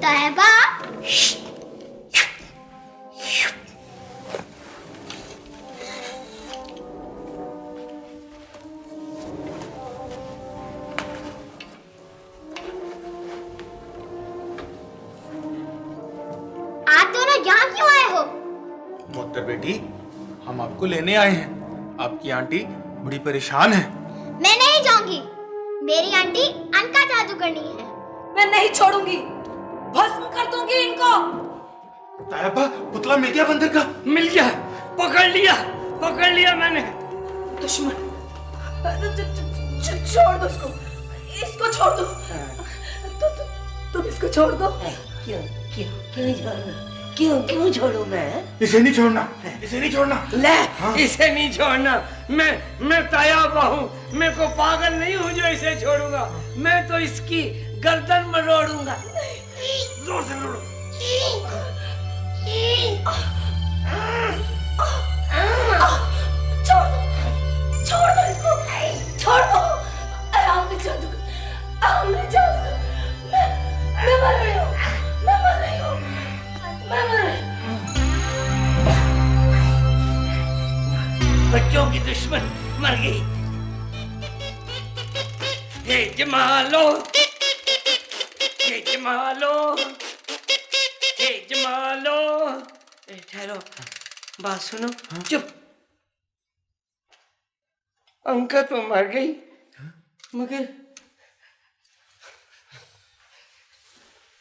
तैयबा, आप दोनों यहाँ क्यों आए हो? मोहतर बेटी, हम आपको लेने आए हैं। आपकी आंटी बड़ी परेशान है। मैं नहीं जाऊंगी। मेरी आंटी अनका जादू करनी है। मैं नहीं छोड़ूंगी, भस्म कर दूंगी इनको। तायबा, पुतला मिल गया बंदर का? मिल गया, पकड़ लिया मैंने। दुश्मन, छोड़ दो इसको छोड़ दो। तुम इसको छोड़ दो। क्यों छोड़ू? क्यों छोड़ू मैं? इसे नहीं छोड़ना, इसे नहीं छोड़ना। ले, इसे नहीं छोड़ना। मैं तैयबा हूँ, मैं को पागल नहीं हूँ जो इसे छोड़ूंगा। मैं तो इसकी गर्दन मरोड़ूंगा। जोर से मरोड़ो। छोड़ दो इसको, छोड़ दो। हमने जादू, मैं मर रही हूँ, मैं मर रही हूँ। बच्चों की दुश्मन मर गई। हे जमालो, ठहरो, बात सुनो। चुप। अंका तो मर गई, मगर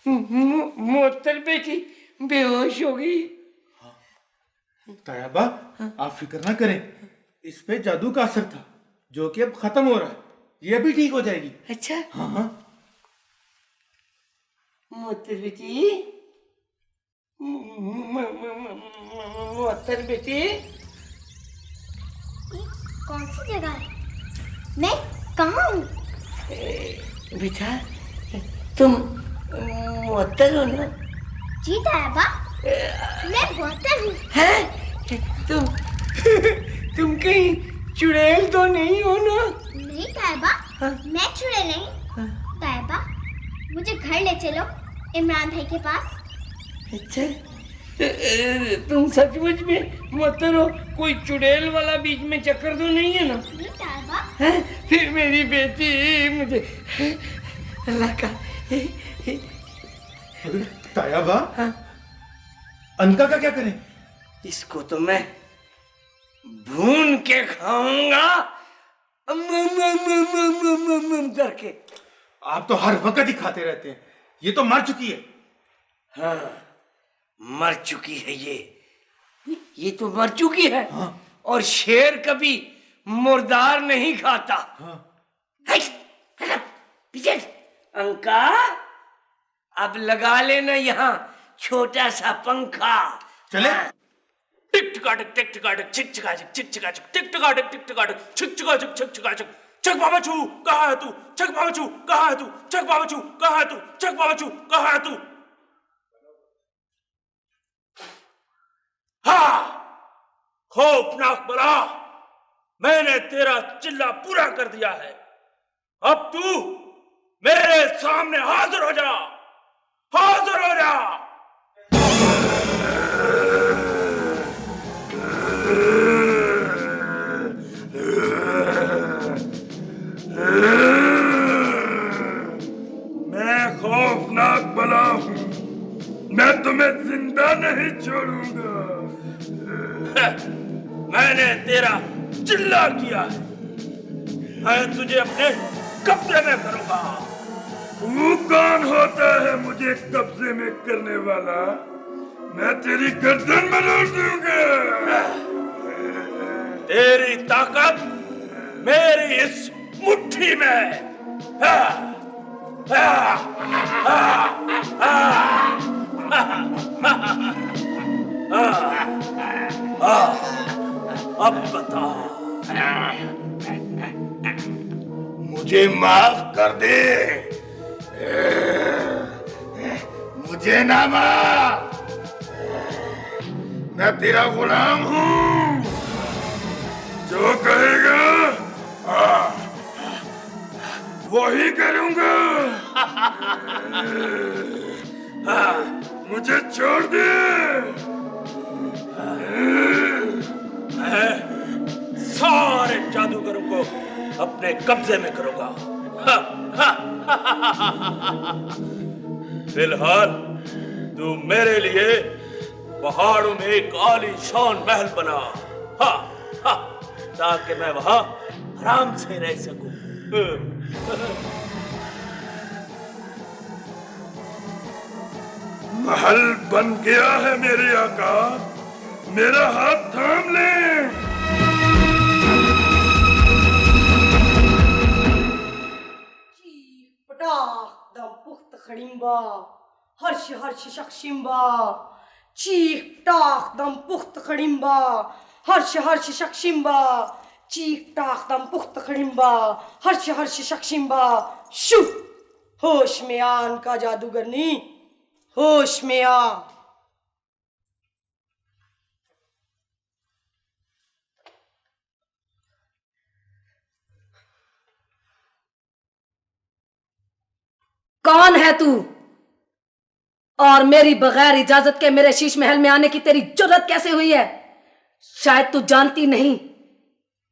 मोहतर बेटी बेहोश हो गई। तायबा, आप फिक्र ना करें, इस पे जादू का असर था जो कि अब खत्म हो रहा है। ये भी ठीक हो जाएगी। अच्छा, हाँ। मोहतर बेटी, मोहतर बेटी, कौन सी जगह है? मैं कहाँ हूँ? बेटा, तुम मोहतर हो ना? जी तैयबा, मैं मोहतर हूँ। हैं? तुम कहीं चुड़ैल तो नहीं हो ना? नहीं तैयबा, मैं चुड़ैल नहीं। तैयबा, मुझे घर ले चलो, इमरान भाई के पास। अच्छा, तुम सचमुच में मोहतर हो? कोई चुड़ैल वाला बीच में चक्कर तो नहीं है ना? नहीं तैयबा। हैं? फिर मेरी बेटी मुझे अल्लाह का। तायबा, अनका का क्या करें? इसको तो मैं भून के खाऊंगा करके। आप तो हर वक्त ही खाते रहते हैं। ये तो मर चुकी है। हाँ, मर चुकी है ये तो मर चुकी है। हाँ। और शेर कभी मुर्दार नहीं खाता। हाँ। पीछे अंका, अब लगा लेना यहाँ छोटा सा पंखा। चले? टिक टिकाटिक टिक टिकाटिक चिक चिकाचिक चिक चिकाचिक टिक टिकाटिक टिक टिकाटिक चिक चिकाचिक चिक चिकाचिक। चक बाबा छू, कहाँ है तू? चक बाबा छू, कहाँ है तू? चक बाबा छू, कहाँ है तू? चक बाबा छू, कहाँ है तू? हाँ, खौफनाक बला, मैंने तेरा चिल्ला पूरा कर दिया है। अब तू मेरे सामने हाजिर हो जा, हाजिर हो जा। मैं खौफनाक बला हूं, मैं तुम्हें जिंदा नहीं छोड़ूंगा। मैंने तेरा चिल्ला किया है, मैं तुझे अपने कब्जे में करूंगा। तू कौन होता है मुझे कब्जे में करने वाला? मैं तेरी गर्दन में रोक दूंगा। तेरी ताकत मेरी इस मुट्ठी में। अब बता, मुझे माफ कर दे, मुझे ना मार। मैं तेरा गुलाम हूँ, जो कहेगा वही करूंगा। मुझे छोड़ दे। मैं सारे जादूगरों को अपने कब्जे में करूंगा। फिलहाल तू मेरे लिए पहाड़ों में एक आलीशान महल बना, ताकि मैं वहां आराम से रह सकूं। महल बन गया है मेरे आका, मेरा हाथ थाम ले। पटाख दम पुख्त खड़िम्बा हर्ष हर्ष शक्षिम्बा। चीख टाख दम पुख्त खड़िम्बा हर्ष हर्ष शक्षिम्बा। चीख टाख दम पुख्त खड़िम्बा हर्ष हर्ष शक्षिम्बा। शु होश में आन का जादूगरनी, होश में आ। कौन है तू और मेरी बगैर इजाजत के मेरे शीश महल में आने की तेरी जुर्रत कैसे हुई है? शायद तू जानती नहीं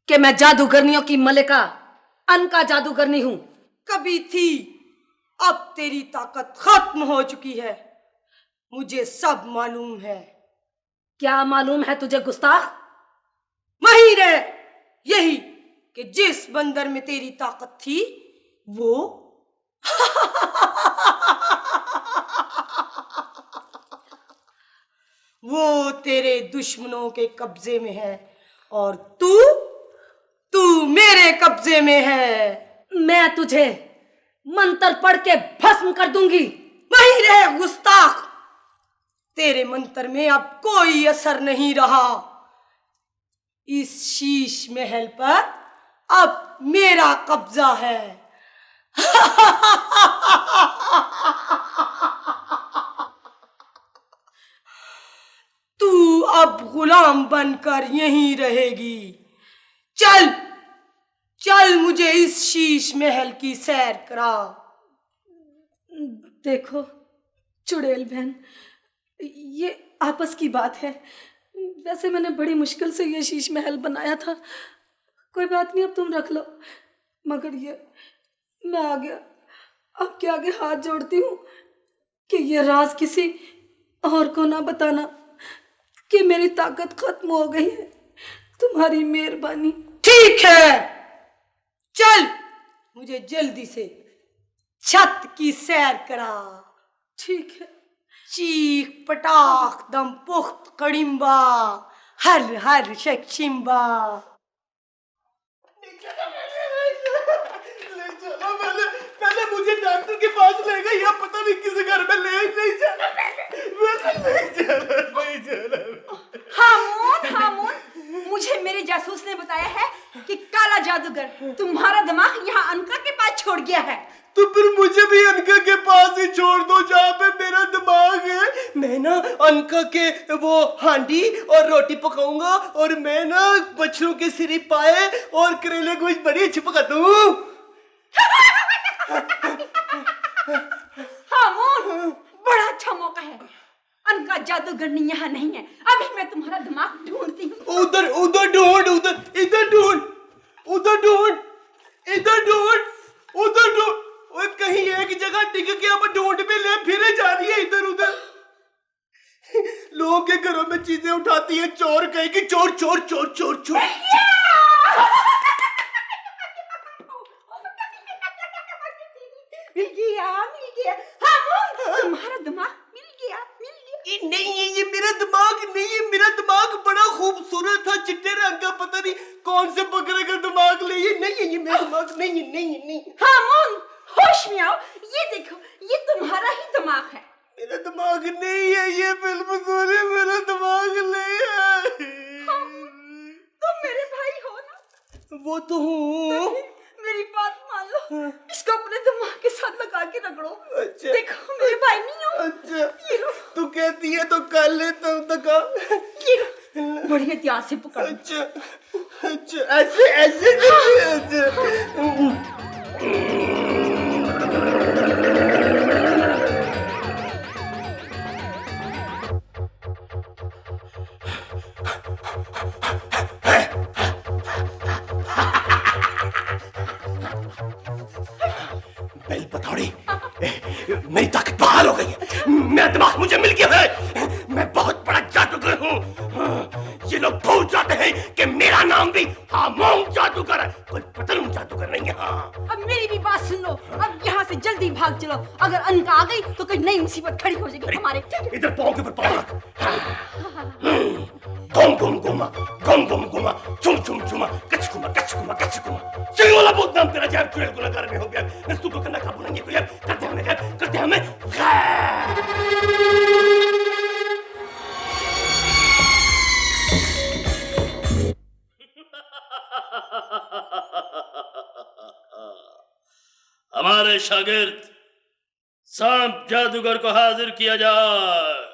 कि मैं जादूगरनियों की मलिका अनका जादूगरनी हूं। कभी थी, अब तेरी ताकत खत्म हो चुकी है। मुझे सब मालूम है। क्या मालूम है तुझे गुस्ताख? वही रहे यही कि जिस बंदर में तेरी ताकत थी वो वो तेरे दुश्मनों के कब्जे में है और तू मेरे कब्जे में है। मैं तुझे मंत्र पढ़ के भस्म कर दूंगी। वही रहे गुस्ताख, तेरे मंत्र में अब कोई असर नहीं रहा। इस शीश महल पर अब मेरा कब्जा है। तू अब गुलाम बनकर यहीं रहेगी। चल चल मुझे इस शीश महल की सैर करा। देखो चुड़ैल बहन, ये आपस की बात है। वैसे मैंने बड़ी मुश्किल से ये शीश महल बनाया था। कोई बात नहीं, अब तुम रख लो। मगर ये मैं आ गया, अब के आगे हाथ जोड़ती हूँ कि ये राज किसी और को ना बताना कि मेरी ताकत खत्म हो गई है। तुम्हारी मेहरबानी। ठीक है, चल मुझे जल्दी से छत की सैर करा। ठीक है। चीख पटाख दम पुख्त कड़िम्बा हर हर शक्षिम्बा। पहले मुझे डॉक्टर के पास ले गई, या पता नहीं किस घर में नहीं जाना। हामून, मुझे मेरे जासूस ने बताया है कि काला जादूगर तुम्हारा दिमाग यहाँ अनका के पास छोड़ गया है। तो फिर मुझे भी अनका के पास ही छोड़ दो जहाँ पे मेरा दिमाग है। मैं ना अनका के वो हांडी और रोटी पकाऊंगा, और मैं ना बच्चों के सिरी पाए और करेले गोश्त बड़ी अच्छी पकाता हूँ। हामून, बड़ा अच्छा मौका है। अनका जादूगरनी यहाँ नहीं है। अभी मैं तुम्हारा दिमाग ढूंढती हूँ। उधर उधर ढूंढ, उधर इधर ढूंढ, उधर ढूंढ, इधर ढूंढ, उधर ढूंढ। और कहीं एक जगह टिक के अब ढूंढ भी ले, फिर जा रही है इधर उधर। लोगों के घरों में चीजें उठाती है चोर, कहीं की चोर चोर चोर चोर चोर। मिल गया। हामून, तुम्हारा दिमाग मिल गया। नहीं, ये मेरा दिमाग नहीं है। मेरा दिमाग बड़ा खूबसूरत था, चिट्टे रंग का, पता नहीं कौन से बकरे का दिमाग ले। ये नहीं है, ये मेरा दिमाग नहीं है। नहीं हामून, होश में आओ। ये देखो, ये तुम्हारा ही दिमाग है। मेरा दिमाग नहीं है, ये फिल्म सोने मेरा दिमाग नहीं है। तुम मेरे भाई हो ना? वो तो हूँ। मेरी बात मान लो, इसको अपने दिमाग के साथ लगा के रगड़ो। अच्छा। देखो, मेरे भाई नहीं हो। अच्छा, तू कहती है तो कर लेता हूँ। तका बड़ी एहतियात से पकड़। अच्छा, ऐसे ऐसे करके। अच्छा। मेरी ताकत बहाल हो गई है, मेरा दिमाग मुझे मिल गया है, मैं बहुत बड़ा जादूगर हूँ। ये लोग भूल जाते हैं कि मेरा नाम भी हामोंग जादूगर है, कोई पतलून जादूगर नहीं है। हाँ, अब मेरी भी बात सुन लो, अब यहाँ से जल्दी भाग चलो, अगर अनका आ गई तो कोई नई मुसीबत खड़ी हो जाएगी हमारे। इधर पाँव के ऊपर पाँव रख। घूम घूम घूमा, चुम चुम चुमा, कच कुमा चुई वाला बहुत नाम तेरा यार, चुड़ैल गुनाहगार में हो गया। मैं तू तो करना काबू नहीं है कोई यार, करते हमें हमारे शागिर्द सांप जादूगर को हाजिर किया जाए।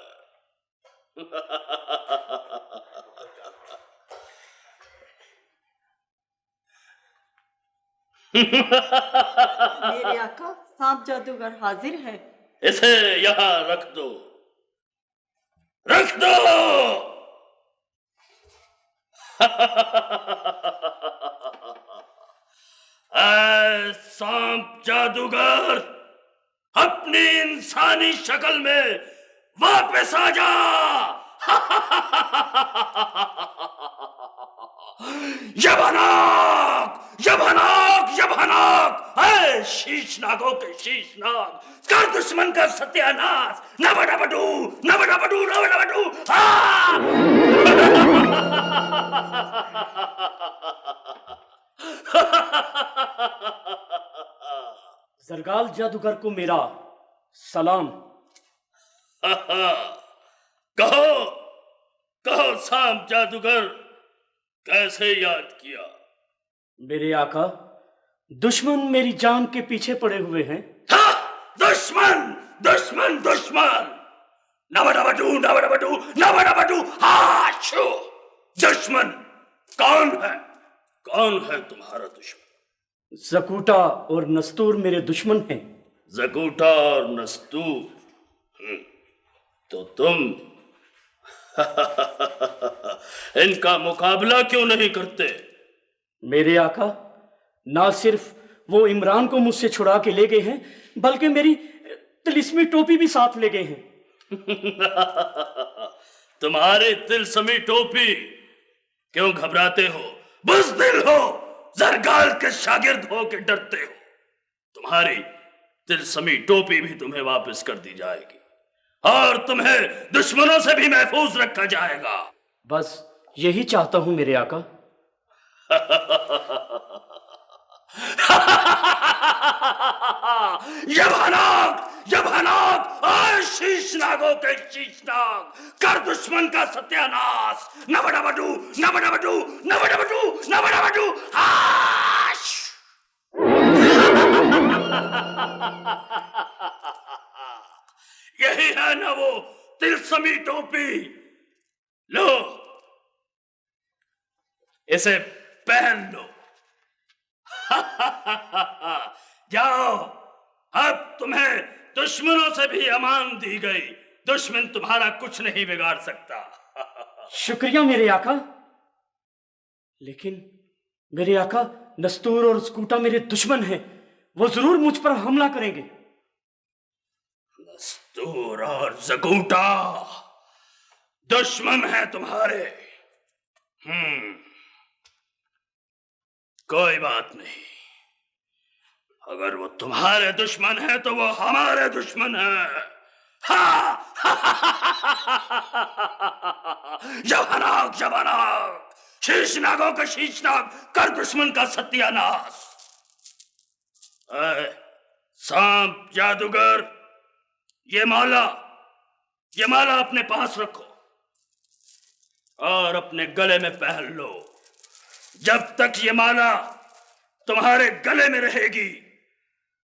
मेरे आका, सांप जादूगर हाजिर है। इसे यहाँ रख दो, रख दो। ऐ सांप जादूगर, अपनी इंसानी शक्ल में वापस आ जा। यभनाक, ऐ शीशनागों के शीशनाग, कर दुश्मन का सत्यानाश। नबडबडू, नबडबडू, नबडबडू। जरगाल जादूगर को मेरा सलाम। कहो कहो सांप जादूगर, कैसे याद किया? मेरे आका, दुश्मन मेरी जान के पीछे पड़े हुए हैं। दुश्मन दुश्मन दुश्मन, नबडबडू नबडबडू नबडबडू। हाशो, दुश्मन कौन है तुम्हारा दुश्मन? जकूटा और नस्तूर मेरे दुश्मन हैं। जकूटा और नस्तूर, तो तुम इनका मुकाबला क्यों नहीं करते? मेरे आका, ना सिर्फ वो इमरान को मुझसे छुड़ा के ले गए हैं, बल्कि मेरी तिलिस्मी टोपी भी साथ ले गए हैं। तुम्हारी तिलस्मी टोपी, क्यों घबराते हो? बुज़दिल हो, जरगाल के शागिर्द हो के डरते हो। तुम्हारी तिलस्मी टोपी भी तुम्हें वापस कर दी जाएगी और तुम्हें दुश्मनों से भी महफूज रखा जाएगा। बस यही चाहता हूं मेरे आका। यभनाक, आए शीशनागों के शीशनाग, कर दुश्मन का सत्यानाश। नबडबडू नबडबडू नबडबडू नबडबडू। हाश। यही है ना वो तिलस्मी टोपी? लो, इसे पहन लो। जाओ, अब तुम्हें दुश्मनों से भी अमान दी गई। दुश्मन तुम्हारा कुछ नहीं बिगाड़ सकता। शुक्रिया मेरे आका। लेकिन मेरे आका, नस्तूर और स्कूटा मेरे दुश्मन हैं, वो जरूर मुझ पर हमला करेंगे। नस्तूर और जकूटा दुश्मन है तुम्हारे। कोई बात नहीं, अगर वो तुम्हारे दुश्मन है तो वो हमारे दुश्मन है। यभनाक यभनाक, शीशनागों का शीशनाग, कर दुश्मन का सत्यानाश। सांप जादूगर, ये माला अपने पास रखो और अपने गले में पहन लो। जब तक ये माला तुम्हारे गले में रहेगी,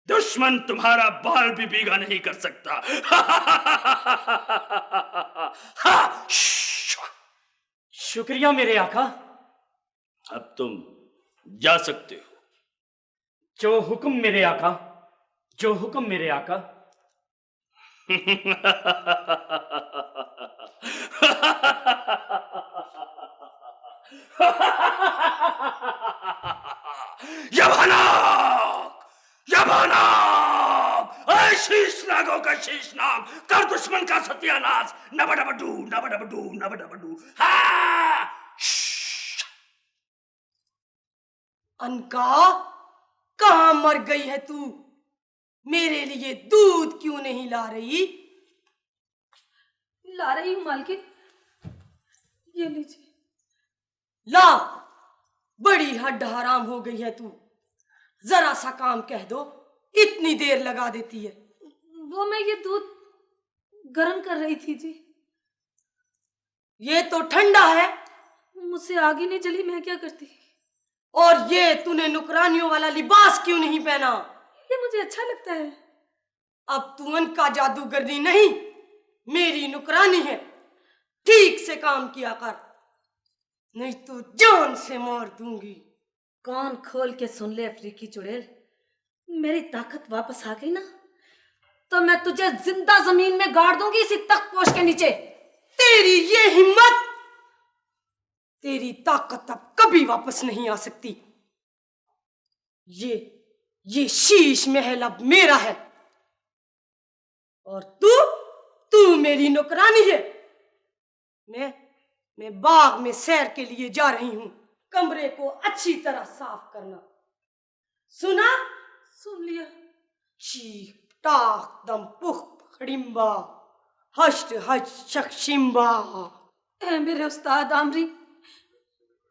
दुश्मन तुम्हारा बाल भी भीगा नहीं कर सकता। शुक्रिया मेरे आका। अब तुम जा सकते हो। जो हुक्म मेरे आका, जो हुक्म मेरे आका। यभनाक, यभनाक, ऐ शीश नागों का शीश नाग, कर दुश्मन का सत्यानाश। नबडबडू नबडबडू नबडबडू। हाँ। अनका, कहाँ मर गई है तू? मेरे लिए दूध क्यों नहीं ला रही? ला रही हूँ मालकिन, ये लीजिए। ला, बड़ी हड्ड हराम हो गई है तू। जरा सा काम कह दो, इतनी देर लगा देती है। वो मैं ये दूध गर्म कर रही थी जी। ये तो ठंडा है। मुझसे आग ही नहीं जली, मैं क्या करती। और ये तूने नुकरानियों वाला लिबास क्यों नहीं पहना? ये मुझे अच्छा लगता है। अब तू अनका जादूगरनी नहीं, मेरी नुकरानी है। ठीक से काम किया कर, नहीं तो जान से मार दूंगी। कान खोल के सुन ले अफ्रीकी चुड़ैल, मेरी ताकत वापस आ गई ना तो मैं तुझे जिंदा जमीन में गाड़ दूंगी, इसी तख्तपोश के नीचे। तेरी ये हिम्मत, तेरी ताकत अब कभी वापस नहीं आ सकती। ये शीश महल अब मेरा है और तू मेरी नौकरानी है। मैं बाग में सैर के लिए जा रही हूं। कमरे को अच्छी तरह साफ करना। सुना? सुन लिया। चीख टाक दम पुख खड़िम्बा हष्ट हज शक्षिम्बा। ऐ मेरे उस्ताद आमरी,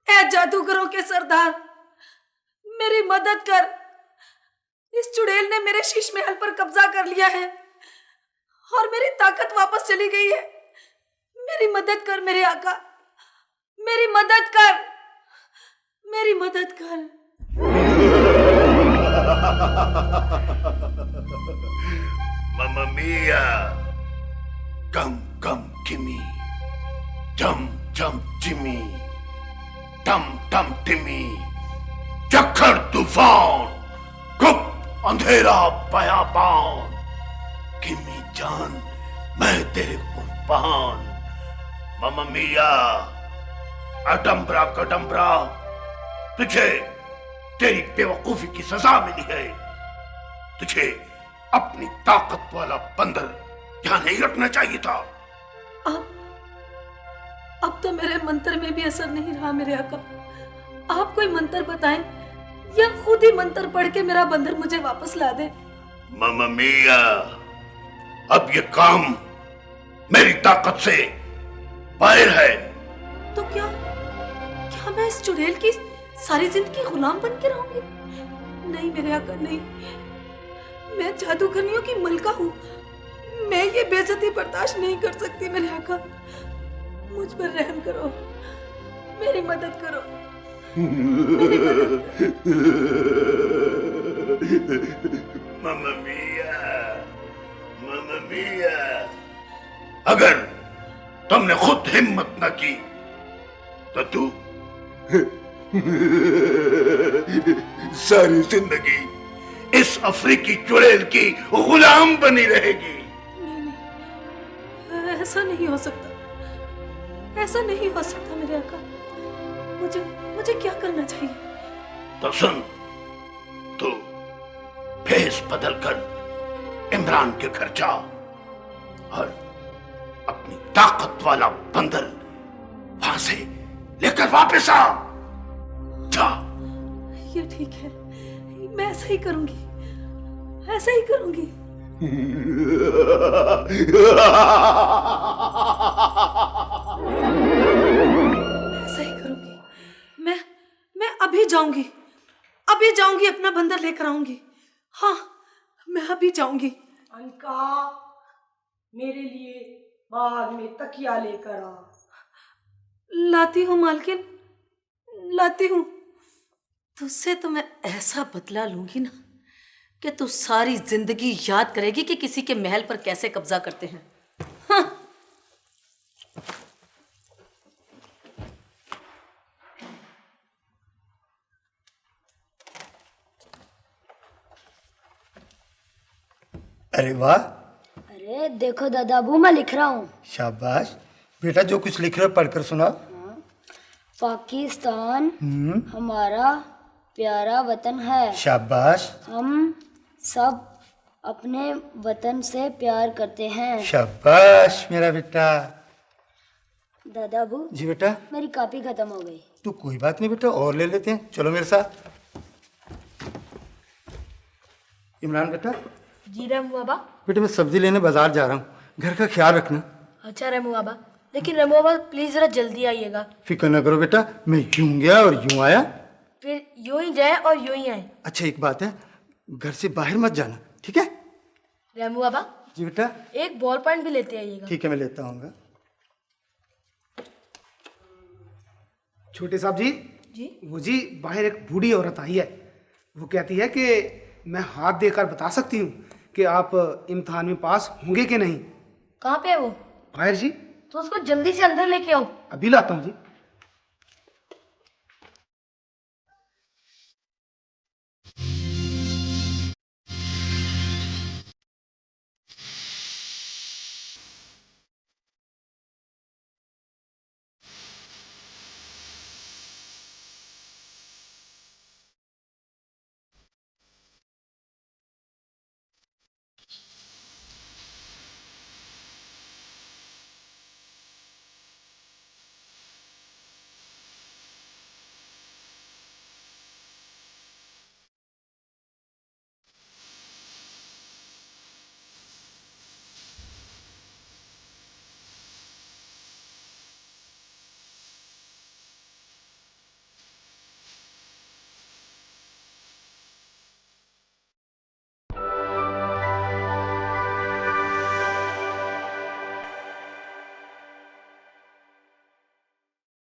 ऐ जादूगरों के सरदार, मेरी मदद कर। इस चुड़ैल ने मेरे शीश महल पर कब्जा कर लिया है और मेरी ताकत वापस चली गई है। मेरी मदद कर मेरे आका, मेरी मदद कर, मेरी मदद कर। Mamma mia! Come, come, Kimmy. Jump, jump, Jimmy. Tum, tum, Timmy. चक्कर तूफान, गुप्त अंधेरा बयाबान। किमी जान, मैं तेरे कुर्बान। मम्मा मिया, अडम्बरा कडम्बरा, तुझे तेरी बेवकूफी की सजा मिली है। तुझे अपनी ताकत वाला बंदर यहां नहीं रखना चाहिए था। अब तो मेरे मंत्र में भी असर नहीं रहा मेरे आका। आप कोई मंत्र बताएं या खुद ही मंत्र पढ़ के मेरा बंदर मुझे वापस ला दे। मम्मा मिया, अब ये काम मेरी ताकत से बाहर है। तो क्या मैं इस चुड़ैल की सारी जिंदगी गुलाम बन के रहूंगी? नहीं मेरे आका, नहीं। मैं जादूगरनियों की मलका हूँ। मैं ये बेइज्जती बर्दाश्त नहीं कर सकती मेरे आका। मुझ पर रहम करो, मेरी मदद करो, मेरी मदद करो। मम्मा मिया, अगर तुमने खुद हिम्मत न की तो तू सारी जिंदगी इस अफ्रीकी चुड़ैल की गुलाम बनी रहेगी। नहीं, ऐसा नहीं हो सकता, ऐसा नहीं हो सकता मेरे आका। मुझे क्या करना चाहिए? तो सुन, तू भेष बदलकर इमरान के घर जा और अपनी ताकत वाला बंदर वहां से लेकर वापस आ जा। ये ठीक है, मैं ऐसा ही करूंगी, ऐसा ही करूंगी। ऐसा ही करूंगी। मैं अभी जाऊंगी, अपना बंदर लेकर आऊंगी। हाँ, मैं अभी जाऊंगी। अनका, मेरे लिए बाग में तकिया लेकर आ। लाती हूँ मालकिन, लाती हूँ। तुझसे तो मैं ऐसा बदला लूंगी ना कि तू सारी जिंदगी याद करेगी कि किसी के महल पर कैसे कब्जा करते हैं। हाँ। अरे वाह! अरे देखो दादाबू, मैं लिख रहा हूँ। शाबाश बेटा, जो कुछ लिख रहे हो पढ़कर सुना। पाकिस्तान हमारा प्यारा वतन है। शाबाश। हम सब अपने वतन से प्यार करते हैं। शाबाश मेरा बेटा। दादा अबू, जी बेटा। मेरी कॉपी खत्म हो गई। तो कोई बात नहीं बेटा, और ले लेते हैं, चलो मेरे साथ। इमरान बेटा। जी रेमू बाबा। बेटा मैं सब्जी लेने बाजार जा रहा हूँ, घर का ख्याल रखना। अच्छा रेमू बाबा, लेकिन रेमू बाबा प्लीज जरा जल्दी आइएगा। फिक्र न करो बेटा, मैं यूं गया और यूं आया। फिर यूं ही जाए और यूं ही आए। अच्छा एक बात है, घर से बाहर मत जाना, ठीक है? रेमू बाबा। जी बेटा। एक बॉल पॉइंट भी लेते आइएगा। ठीक है, मैं लेता आऊँगा। छोटे साहब जी। जी। वो जी बाहर एक बूढ़ी औरत आई है, वो कहती है कि मैं हाथ देकर बता सकती हूँ कि आप इम्तिहान में पास होंगे कि नहीं। कहाँ पे है वो? बाहर जी। तो उसको जल्दी से अंदर लेके आओ। अभी लाता हूँ जी।